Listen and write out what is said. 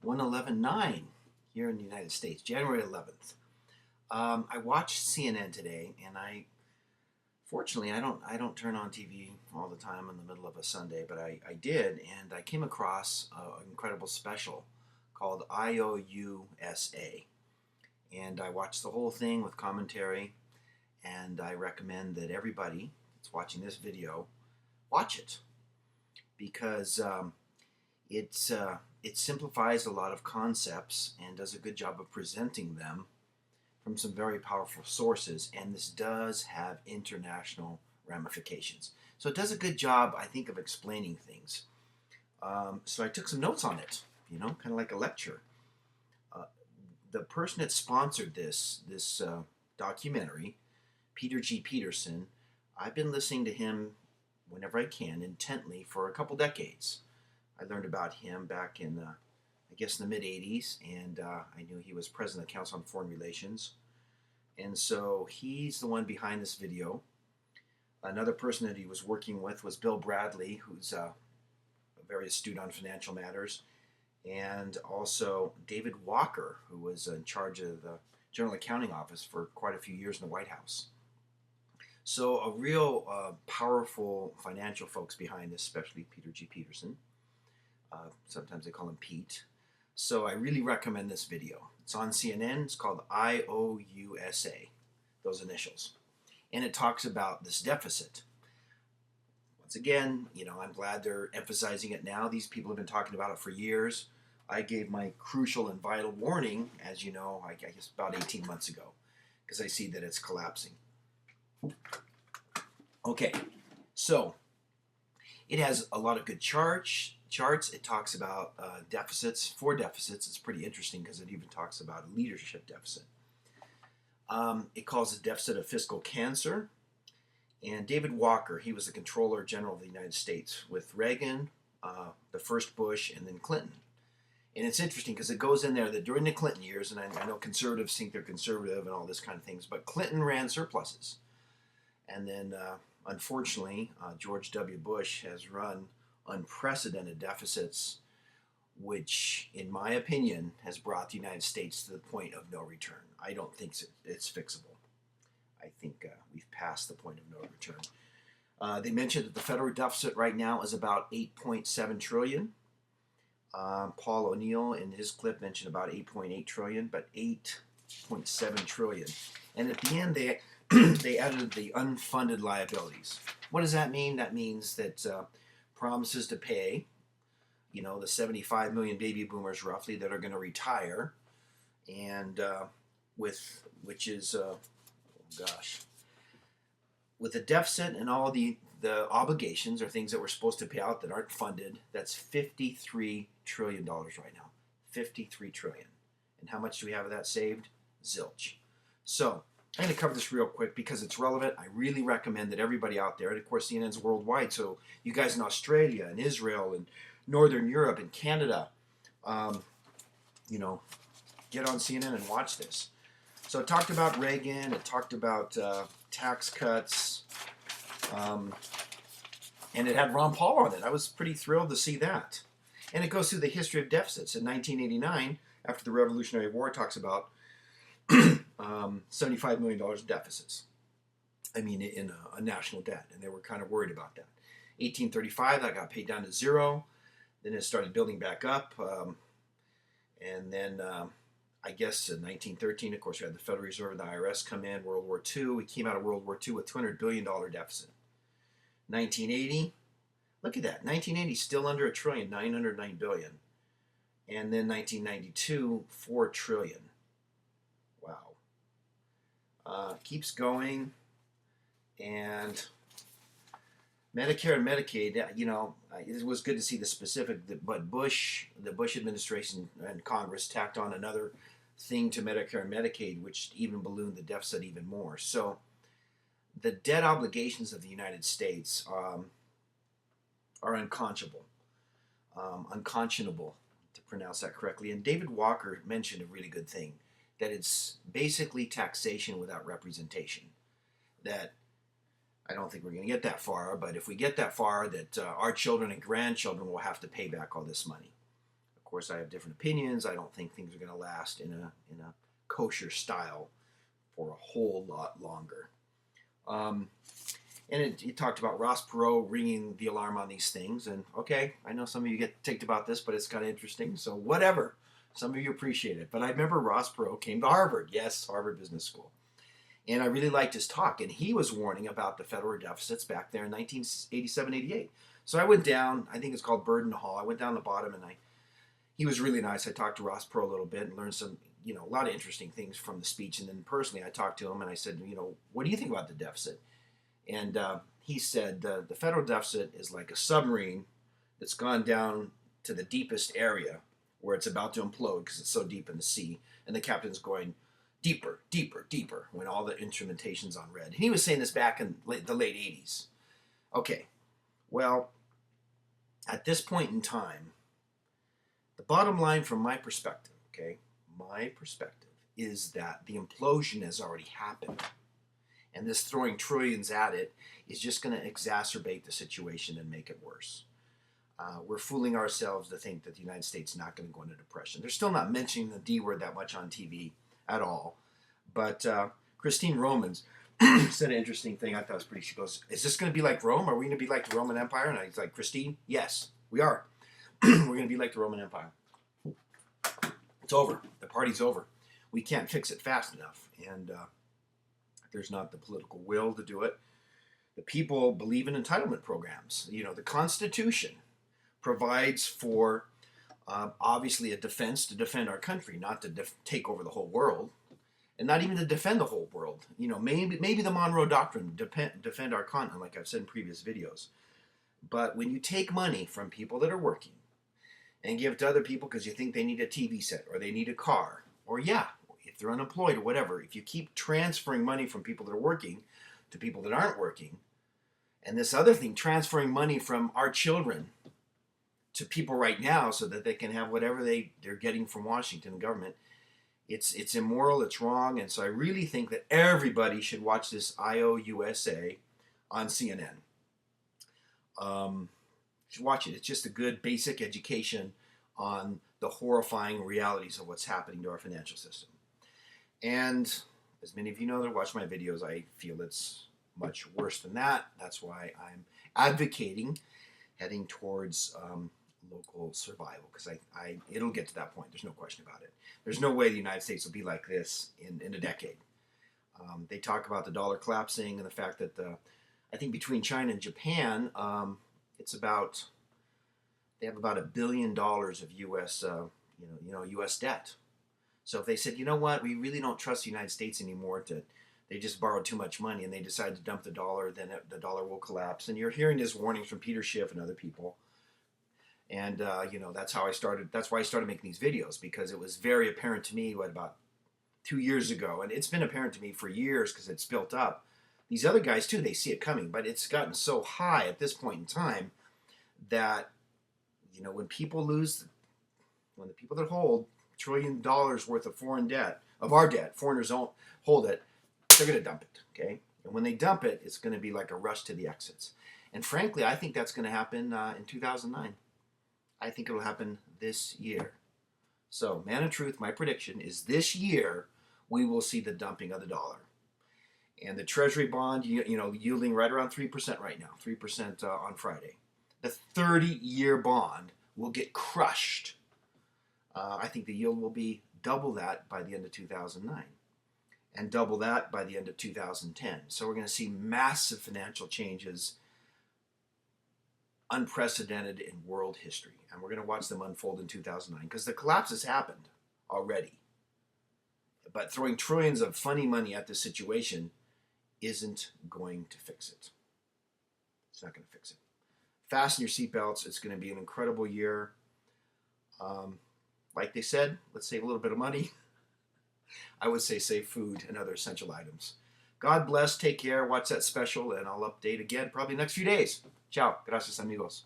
111.9 here in the United States, January 11th. I watched CNN today, and fortunately I don't turn on TV all the time in the middle of a Sunday, but I did, and I came across an incredible special called IOUSA, and I watched the whole thing with commentary, and I recommend that everybody that's watching this video watch it because it simplifies a lot of concepts and does a good job of presenting them from some very powerful sources, and this does have international ramifications. So it does a good job, I think, of explaining things. So I took some notes on it, kind of like a lecture. The person that sponsored this documentary, Peterson, I've been listening to him whenever I can, intently, for a couple decades. I learned about him back in, I guess, in the mid-'80s, and I knew he was president of the Council on Foreign Relations. And so he's the one behind this video. Another person that he was working with was Bill Bradley, who's very astute on financial matters, and also David Walker, who was in charge of the General Accounting Office for quite a few years in the White House. So a real powerful financial folks behind this, especially Peterson. Sometimes they call him Pete. So I really recommend this video. It's on CNN. It's called IOUSA, those initials. And it talks about this deficit. Once again, I'm glad they're emphasizing it now. These people have been talking about it for years. I gave my crucial and vital warning, as you know, I guess about 18 months ago, because I see that it's collapsing. Okay, so it has a lot of good charts. It talks about deficits. It's pretty interesting because it even talks about a leadership deficit. It calls it deficit of fiscal cancer. And David Walker, he was the Comptroller General of the United States with Reagan, the first Bush, and then Clinton. And it's interesting because it goes in there that during the Clinton years, and I know conservatives think they're conservative and all this kind of things, but Clinton ran surpluses. And then, unfortunately, George W. Bush has run unprecedented deficits, which, in my opinion, has brought the United States to the point of no return. I don't think it's fixable. I think we've passed the point of no return. They mentioned that the federal deficit right now is about $8.7 trillion. Paul O'Neill in his clip mentioned about $8.8 trillion, but $8.7 trillion. And at the end, they added the unfunded liabilities. What does that mean? That means that promises to pay, the 75 million baby boomers roughly that are going to retire, and with the deficit and all the obligations or things that we're supposed to pay out that aren't funded, that's $53 trillion right now. $53 trillion. And how much do we have of that saved? Zilch. So I'm going to cover this real quick because it's relevant. I really recommend that everybody out there, and of course CNN's worldwide, so you guys in Australia and Israel and Northern Europe and Canada, get on CNN and watch this. So it talked about Reagan, it talked about tax cuts, and it had Ron Paul on it. I was pretty thrilled to see that. And it goes through the history of deficits. In 1989, after the Revolutionary War, it talks about $75 million in deficits. In a national debt, and they were kind of worried about that. 1835, that got paid down to zero. Then it started building back up, and then I guess in 1913, of course, we had the Federal Reserve and the IRS come in. World War II, we came out of World War II with $200 billion deficit. 1980, look at that. 1980 still under $1 trillion, $909 billion, and then 1992, $4 trillion. Wow. Keeps going, and Medicare and Medicaid, it was good to see the specific, but the Bush administration and Congress tacked on another thing to Medicare and Medicaid, which even ballooned the deficit even more. So the debt obligations of the United States are unconscionable, to pronounce that correctly. And David Walker mentioned a really good thing, that it's basically taxation without representation. That I don't think we're going to get that far, but if we get that far, that our children and grandchildren will have to pay back all this money. Of course, I have different opinions. I don't think things are going to last in a kosher style for a whole lot longer. And it talked about Ross Perot ringing the alarm on these things. And okay, I know some of you get ticked about this, but it's kind of interesting. So whatever. Some of you appreciate it. But I remember Ross Perot came to Harvard. Yes, Harvard Business School. And I really liked his talk. And he was warning about the federal deficits back there in 1987, 88. So I went down, I think it's called Burden Hall. I went down the bottom and he was really nice. I talked to Ross Perot a little bit and learned some, a lot of interesting things from the speech. And then personally, I talked to him and I said, what do you think about the deficit? And he said the federal deficit is like a submarine that's gone down to the deepest area where it's about to implode because it's so deep in the sea. And the captain's going deeper, deeper, deeper when all the instrumentation's on red. And he was saying this back in the late 80s. Okay, well, at this point in time, the bottom line from my perspective, is that the implosion has already happened. And this throwing trillions at it is just going to exacerbate the situation and make it worse. We're fooling ourselves to think that the United States is not going to go into depression. They're still not mentioning the D word that much on TV at all. But Christine Romans said an interesting thing. I thought it was pretty. She goes, "Is this going to be like Rome? Are we going to be like the Roman Empire?" And I was like, "Christine, yes, we are. We're going to be like the Roman Empire. It's over. The party's over. We can't fix it fast enough, and there's not the political will to do it. The people believe in entitlement programs. The Constitution provides for obviously a defense to defend our country, not to take over the whole world, and not even to defend the whole world. Maybe the Monroe Doctrine defend our continent, like I've said in previous videos. But when you take money from people that are working and give it to other people because you think they need a TV set or they need a car, or if they're unemployed or whatever, if you keep transferring money from people that are working to people that aren't working, and this other thing, transferring money from our children to people right now so that they can have whatever they're getting from Washington government, it's immoral, it's wrong. And so I really think that everybody should watch this IOUSA on CNN. You should watch it. It's just a good basic education on the horrifying realities of what's happening to our financial system. And as many of you know that watch my videos, I feel it's much worse than that. That's why I'm advocating heading towards local survival, because it'll get to that point. There's no question about it. There's no way the United States will be like this in a decade. They talk about the dollar collapsing and the fact that I think between China and Japan, they have about $1 billion of U.S. U.S. debt. So if they said, you know what, we really don't trust the United States anymore, they just borrowed too much money and they decide to dump the dollar, then the dollar will collapse. And you're hearing these warnings from Peter Schiff and other people. And that's why I started making these videos, because it was very apparent to me about 2 years ago, and it's been apparent to me for years because it's built up. These other guys too, they see it coming, but it's gotten so high at this point in time that when the people that hold $1 trillion worth of foreign debt, of our debt, foreigners don't hold it, they're going to dump it, okay? And when they dump it, it's going to be like a rush to the exits. And frankly, I think that's going to happen in 2009. I think it'll happen this year. So, man of truth, my prediction is this year we will see the dumping of the dollar. And the Treasury bond, yielding right around 3% right now, 3% on Friday. The 30-year bond will get crushed. I think the yield will be double that by the end of 2009. And double that by the end of 2010. So we're going to see massive financial changes, unprecedented in world history. And we're going to watch them unfold in 2009, because the collapse has happened already. But throwing trillions of funny money at this situation isn't going to fix it. It's not going to fix it. Fasten your seatbelts. It's going to be an incredible year. Like they said, let's save a little bit of money. I would say save food and other essential items. God bless. Take care. Watch that special, and I'll update again probably next few days. Ciao. Gracias, amigos.